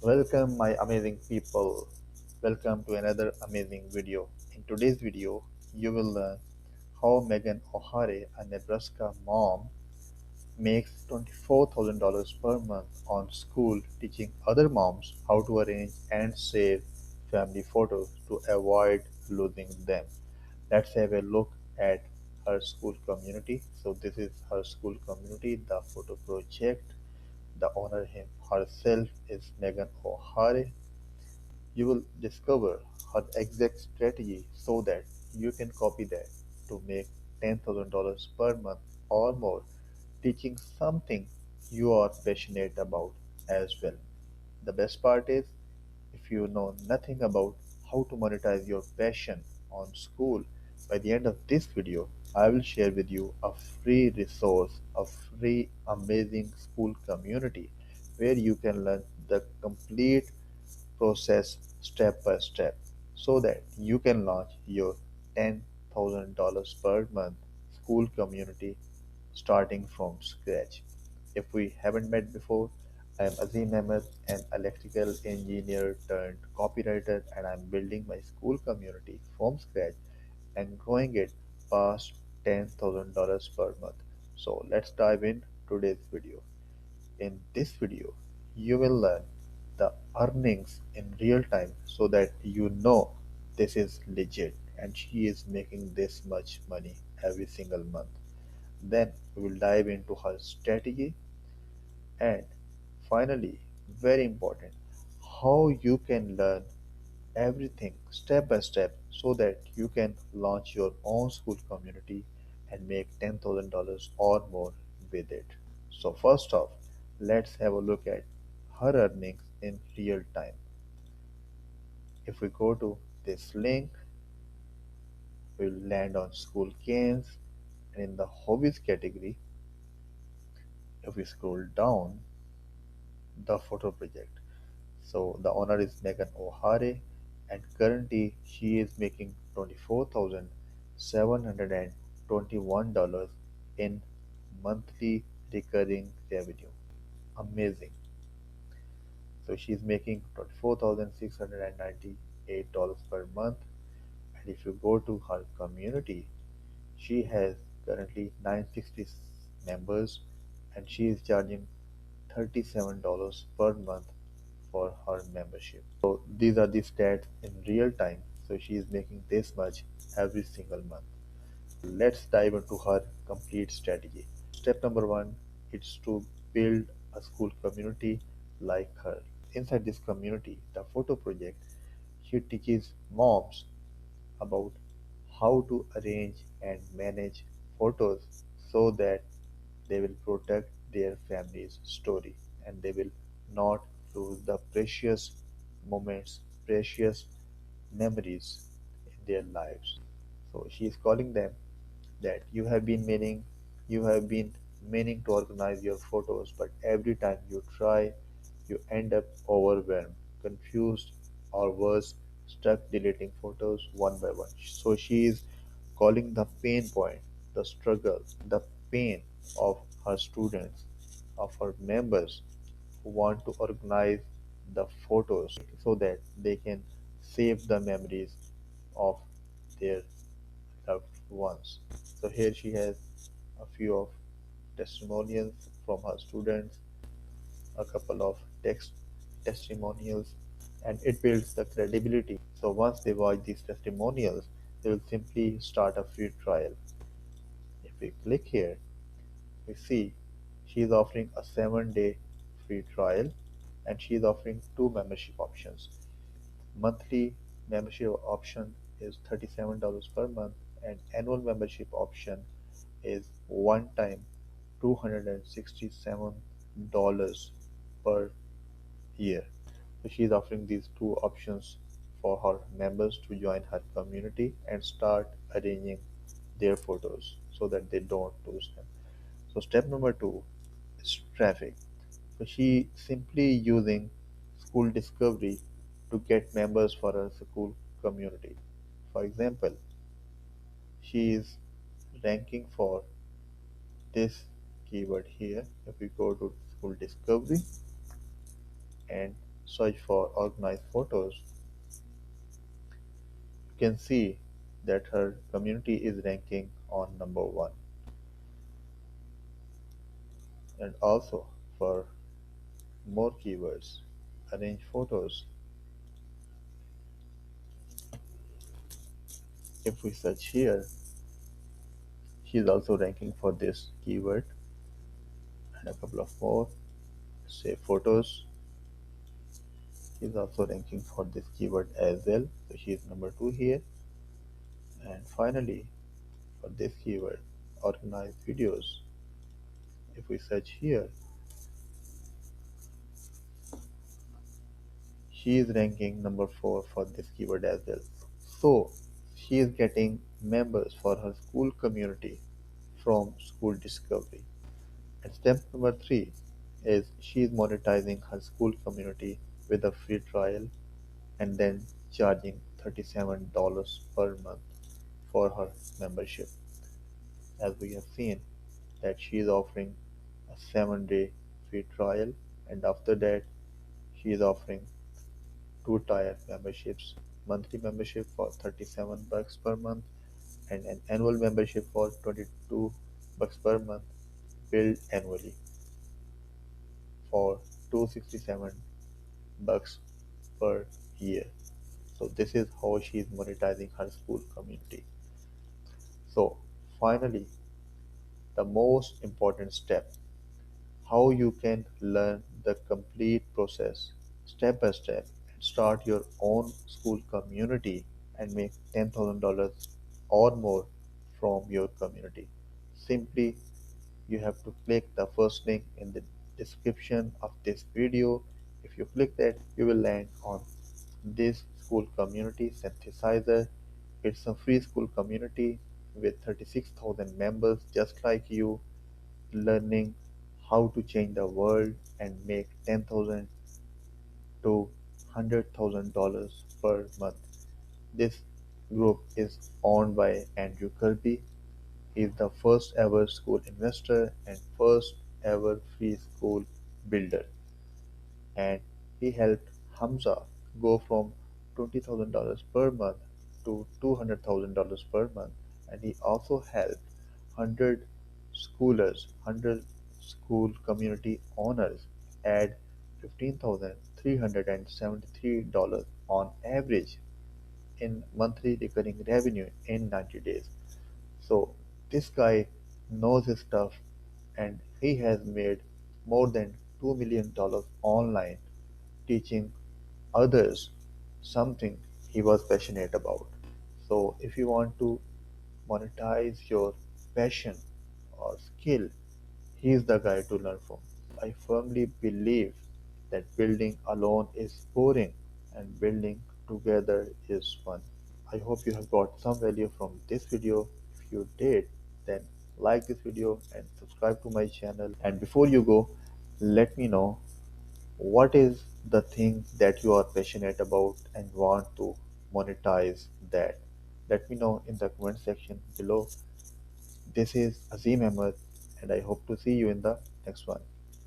Welcome, my amazing people. Welcome to another amazing video. In today's video, you will learn how Megan O'Hare, a Nebraska mom, makes $24,000 per month on Skool teaching other moms how to arrange and save family photos to avoid losing them. Let's have a look at her Skool community. So this is her Skool community, the photo project. The owner herself is Megan O'Hare. You will discover her exact strategy so that you can copy that to make $10,000 per month or more, teaching something you are passionate about as well. The best part is, if you know nothing about how to monetize your passion on Skool, by the end of this video, I will share with you a free resource, a free amazing Skool community where you can learn the complete process step by step so that you can launch your $10,000 per month Skool community starting from scratch. If we haven't met before, I am Azim Ahmed, an electrical engineer turned copywriter, and I'm building my Skool community from scratch and growing it past $10,000 per month. So let's dive in today's video. In this video, you will learn the earnings in real time so that you know this is legit and she is making this much money every single month. Then we will dive into her strategy and finally, very important, how you can learn everything step by step so that you can launch your own Skool community and make $10,000 or more with it. So first off, let's have a look at her earnings in real time. If we go to this link, we'll land on Skool Games, and in the hobbies category, if we scroll down, the photo project. So the owner is Megan O'Hare, and currently she is making $24,721 in monthly recurring revenue. Amazing. So she's making $24,698 per month. And if you go to her community, she has currently 960 members and she is charging $37 per month for her membership. So these are the stats in real time. So she is making this much every single month. Let's dive into her complete strategy. Step number one is to build a Skool community like her. Inside this community, the photo project, she teaches moms about how to arrange and manage photos so that they will protect their family's story and they will not lose the precious moments, precious memories in their lives. So she is calling them that you have been meaning to organize your photos, but every time you try, you end up overwhelmed, confused, or worse, stuck deleting photos one by one. So she is calling the pain point, the struggle, the pain of her students, of her members who want to organize the photos so that they can save the memories of their loved ones. So here she has a few of testimonials from her students, a couple of text testimonials, and it builds the credibility. So once they watch these testimonials, they will simply start a free trial. If we click here, we see she is offering a 7-day free trial and she is offering two membership options. Monthly membership option is $37 per month and annual membership option is one time $267 per year. So she is offering these two options for her members to join her community and start arranging their photos so that they don't lose them. So step number two is traffic. So she simply using Skool discovery to get members for her Skool community. For example, she is ranking for this keyword here. If we go to Skool discovery and search for organized photos, you can see that her community is ranking on number one. And also for more keywords, arrange photos. If we search here, she is also ranking for this keyword and a couple of more. Say photos, she is also ranking for this keyword as well. So she is number two here. And finally, for this keyword, organized videos. If we search here, she is ranking number four for this keyword as well. So she is getting members for her Skool community from Skool discovery. And step number three is she is monetizing her Skool community with a free trial and then charging $37 per month for her membership. As we have seen that she is offering a 7-day free trial, and after that she is offering two-tier memberships, monthly membership for $37 per month and an annual membership for $22 per month billed annually for $267 per year. So this is how she is monetizing her Skool community. So finally, the most important step, how you can learn the complete process step by step and start your own Skool community and make $10,000 or more from your community. Simply, you have to click the first link in the description of this video. If you click that, you will land on this Skool community synthesizer. It's a free Skool community with 36,000 members just like you, learning how to change the world and make 10,000 to $100,000 per month. This group is owned by Andrew Kirby. He is the first ever Skool investor and first ever free Skool builder. And he helped Hamza go from $20,000 per month to $200,000 per month. And he also helped 100 schoolers, 100 Skool community owners add $15,373 on average in monthly recurring revenue in 90 days. So this guy knows his stuff and he has made more than $2 million online teaching others something he was passionate about. So if you want to monetize your passion or skill, he is the guy to learn from. I firmly believe that building alone is boring and building together is fun. I hope you have got some value from this video. If you did, then like this video and subscribe to my channel. And before you go, let me know what is the thing that you are passionate about and want to monetize that. Let me know in the comment section below. This is Azim Ahmed, and I hope to see you in the next one.